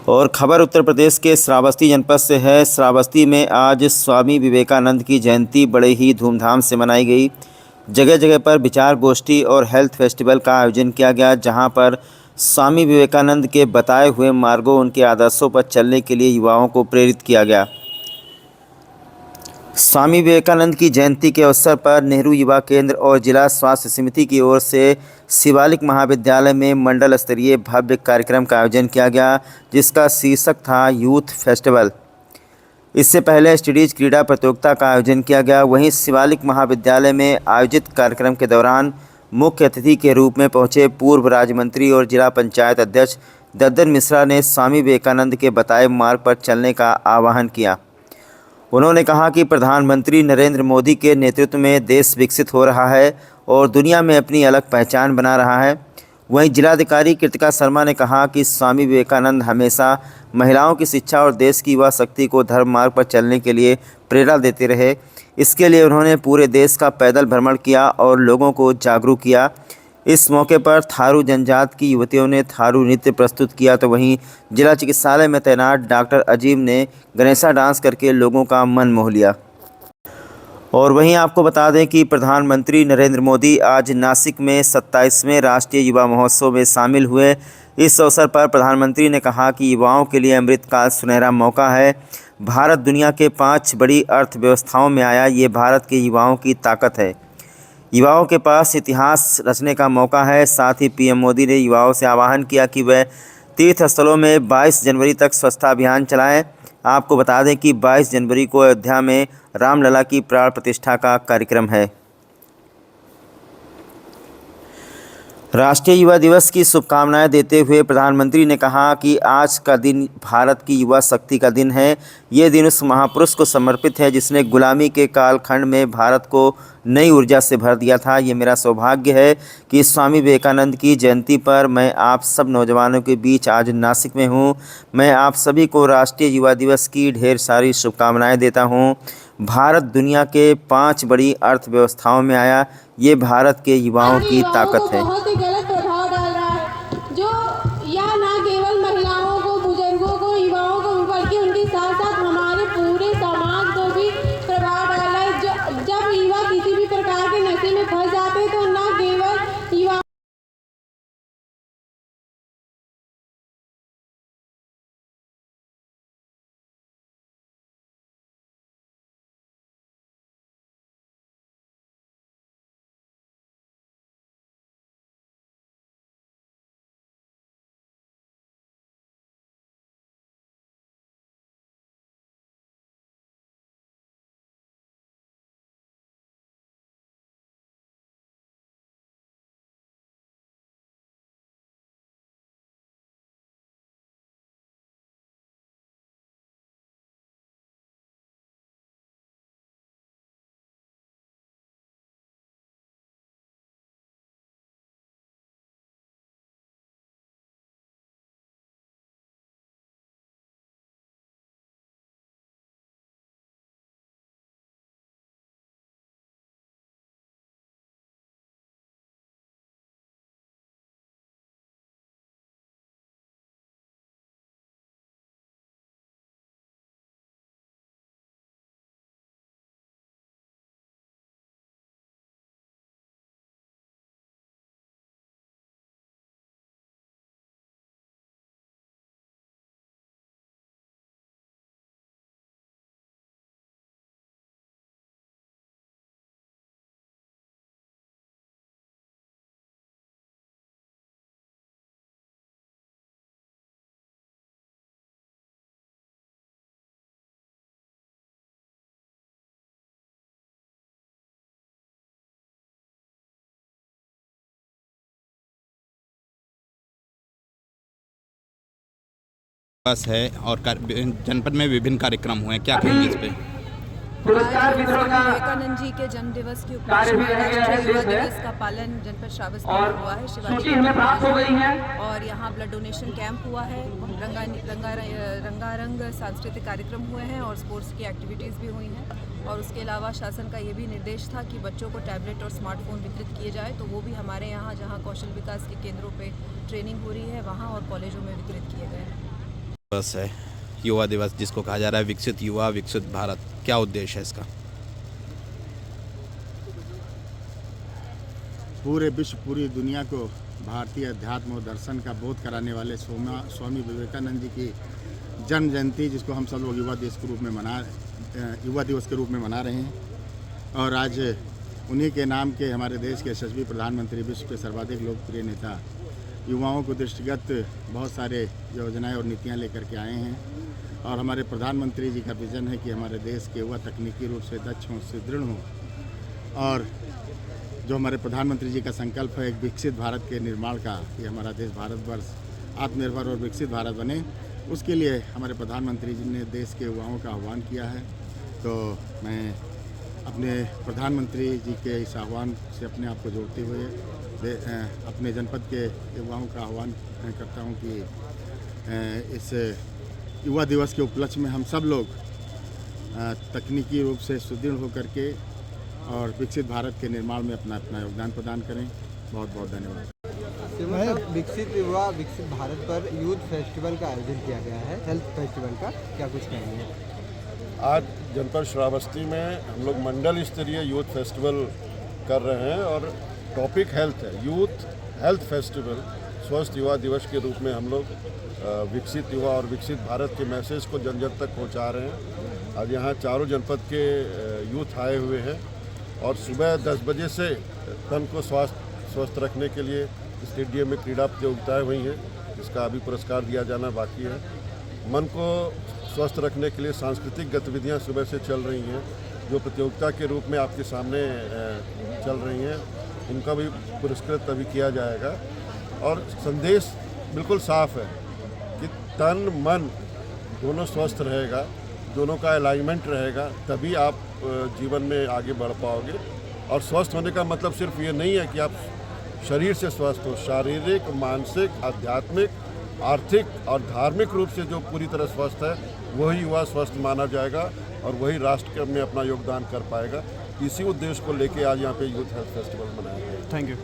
और खबर उत्तर प्रदेश के श्रावस्ती जनपद से है। श्रावस्ती में आज स्वामी विवेकानंद की जयंती बड़े ही धूमधाम से मनाई गई। जगह जगह पर विचार गोष्ठी और हेल्थ फेस्टिवल का आयोजन किया गया, जहां पर स्वामी विवेकानंद के बताए हुए मार्गों, उनके आदर्शों पर चलने के लिए युवाओं को प्रेरित किया गया। स्वामी विवेकानंद की जयंती के अवसर पर नेहरू युवा केंद्र और जिला स्वास्थ्य समिति की ओर से शिवालिक महाविद्यालय में मंडल स्तरीय भव्य कार्यक्रम का आयोजन किया गया, जिसका शीर्षक था यूथ फेस्टिवल। इससे पहले स्टडीज क्रीड़ा प्रतियोगिता का आयोजन किया गया। वहीं शिवालिक महाविद्यालय में आयोजित कार्यक्रम के दौरान मुख्य अतिथि के रूप में पहुंचे पूर्व राज्य मंत्री और जिला पंचायत अध्यक्ष दद्दन मिश्रा ने स्वामी विवेकानंद के बताए मार्ग पर चलने का आह्वान किया। उन्होंने कहा कि प्रधानमंत्री नरेंद्र मोदी के नेतृत्व में देश विकसित हो रहा है और दुनिया में अपनी अलग पहचान बना रहा है। वहीं जिलाधिकारी कृतिका शर्मा ने कहा कि स्वामी विवेकानंद हमेशा महिलाओं की शिक्षा और देश की युवा शक्ति को धर्म मार्ग पर चलने के लिए प्रेरणा देते रहे। इसके लिए उन्होंने पूरे देश का पैदल भ्रमण किया और लोगों को जागरूक किया। इस मौके पर थारू जनजाति की युवतियों ने थारू नृत्य प्रस्तुत किया, तो वहीं जिला चिकित्सालय में तैनात डॉक्टर अजीम ने गणेशा डांस करके लोगों का मन मोह लिया। और वहीं आपको बता दें कि प्रधानमंत्री नरेंद्र मोदी आज नासिक में 27वें राष्ट्रीय युवा महोत्सव में शामिल हुए। इस अवसर पर प्रधानमंत्री ने कहा कि युवाओं के लिए अमृतकाल सुनहरा मौका है। भारत दुनिया के 5 बड़ी अर्थव्यवस्थाओं में आया, ये भारत के युवाओं की ताकत है। युवाओं के पास इतिहास रचने का मौका है। साथ ही पीएम मोदी ने युवाओं से आह्वान किया कि वह तीर्थ स्थलों में 22 जनवरी तक स्वच्छता अभियान चलाएं। आपको बता दें कि 22 जनवरी को अयोध्या में रामलला की प्राण प्रतिष्ठा का कार्यक्रम है। राष्ट्रीय युवा दिवस की शुभकामनाएं देते हुए प्रधानमंत्री ने कहा कि आज का दिन भारत की युवा शक्ति का दिन है। ये दिन उस महापुरुष को समर्पित है जिसने गुलामी के कालखंड में भारत को नई ऊर्जा से भर दिया था। ये मेरा सौभाग्य है कि स्वामी विवेकानंद की जयंती पर मैं आप सब नौजवानों के बीच आज नासिक में हूँ। मैं आप सभी को राष्ट्रीय युवा दिवस की ढेर सारी शुभकामनाएँ देता हूँ। भारत दुनिया के 5 बड़ी अर्थव्यवस्थाओं में आया, ये भारत के युवाओं की ताकत है। बहुत ही गलत प्रभाव डाल रहा है, जो यह ना केवल महिलाओं को, बुजुर्गों को, युवाओं को, बल्कि उनके साथ साथ हमारे पूरे समाज को भी प्रभाव डाल रहा है। जब युवा किसी भी प्रकार के नशे में फंस जाते हैं तो ना केवल युवा बस है और जनपद में विभिन्न कार्यक्रम हुए हैं, क्या कहेंगे इस पे? विवेकानंद जी के जन्म दिवस के उपलक्ष्य में राष्ट्रीय युवा दिवस का पालन जनपद श्रावस्ती में हुआ है। शिवाजी और यहाँ ब्लड डोनेशन कैंप हुआ है। रंगारंग सांस्कृतिक कार्यक्रम हुए हैं और स्पोर्ट्स की एक्टिविटीज़ भी हुई हैं। और उसके अलावा शासन का ये भी निर्देश था कि बच्चों को टैबलेट और स्मार्टफोन वितरित किए जाए, तो वो भी हमारे यहाँ जहाँ कौशल विकास के केंद्रों पे ट्रेनिंग हो रही है वहाँ और कॉलेजों में वितरित किए गए हैं। दिवस है, युवा दिवस जिसको कहा जा रहा है विकसित युवा विकसित भारत, क्या उद्देश्य है इसका? पूरे विश्व, पूरी दुनिया को भारतीय अध्यात्म और दर्शन का बोध कराने वाले स्वामी विवेकानंद जी की जन्म जयंती, जिसको हम सब लोग युवा दिवस के रूप में मना रहे हैं। और आज उन्हीं के नाम के हमारे देश के यशस्वी प्रधानमंत्री, विश्व के सर्वाधिक लोकप्रिय नेता, युवाओं को दृष्टिगत बहुत सारे योजनाएं और नीतियां लेकर के आए हैं। और हमारे प्रधानमंत्री जी का विज़न है कि हमारे देश के युवा तकनीकी रूप से दक्ष हों, सुदृढ़ हों। और जो हमारे प्रधानमंत्री जी का संकल्प है एक विकसित भारत के निर्माण का, कि हमारा देश भारतवर्ष आत्मनिर्भर और विकसित भारत बने, उसके लिए हमारे प्रधानमंत्री जी ने देश के युवाओं का आह्वान किया है। तो मैं अपने प्रधानमंत्री जी के इस आह्वान से अपने आप को जोड़ते हुए अपने जनपद के युवाओं का आह्वान करता हूं कि इस युवा दिवस के उपलक्ष्य में हम सब लोग तकनीकी रूप से सुदृढ़ होकर के और विकसित भारत के निर्माण में अपना योगदान प्रदान करें। बहुत बहुत धन्यवाद। विकसित युवा विकसित भारत पर यूथ फेस्टिवल का आयोजन किया गया है, हेल्थ फेस्टिवल का, क्या कुछ कहेंगे? आज जनपद श्रावस्ती में हम लोग मंडल स्तरीय यूथ फेस्टिवल कर रहे हैं और टॉपिक हेल्थ है। यूथ हेल्थ फेस्टिवल स्वस्थ युवा दिवस के रूप में हम लोग विकसित युवा और विकसित भारत के मैसेज को जन जन तक पहुंचा रहे हैं। आज यहाँ चारों जनपद के यूथ आए हुए हैं और सुबह 10 बजे से तन को स्वस्थ रखने के लिए स्टेडियम में क्रीड़ा प्रतियोगिताएँ हुई हैं, जिसका अभी पुरस्कार दिया जाना बाकी है। मन को स्वस्थ रखने के लिए सांस्कृतिक गतिविधियां सुबह से चल रही हैं, जो प्रतियोगिता के रूप में आपके सामने चल रही हैं, उनका भी पुरस्कृत अभी किया जाएगा। और संदेश बिल्कुल साफ है कि तन मन दोनों स्वस्थ रहेगा, दोनों का अलाइनमेंट रहेगा, तभी आप जीवन में आगे बढ़ पाओगे। और स्वस्थ होने का मतलब सिर्फ ये नहीं है कि आप शरीर से स्वस्थ हो, शारीरिक, मानसिक, आध्यात्मिक, आर्थिक और धार्मिक रूप से जो पूरी तरह स्वस्थ है, वही युवा स्वस्थ माना जाएगा और वही राष्ट्र में अपना योगदान कर पाएगा। इसी उद्देश्य को लेके आज यहाँ पे यूथ हेल्थ फेस्टिवल मनाया गया। Thank you.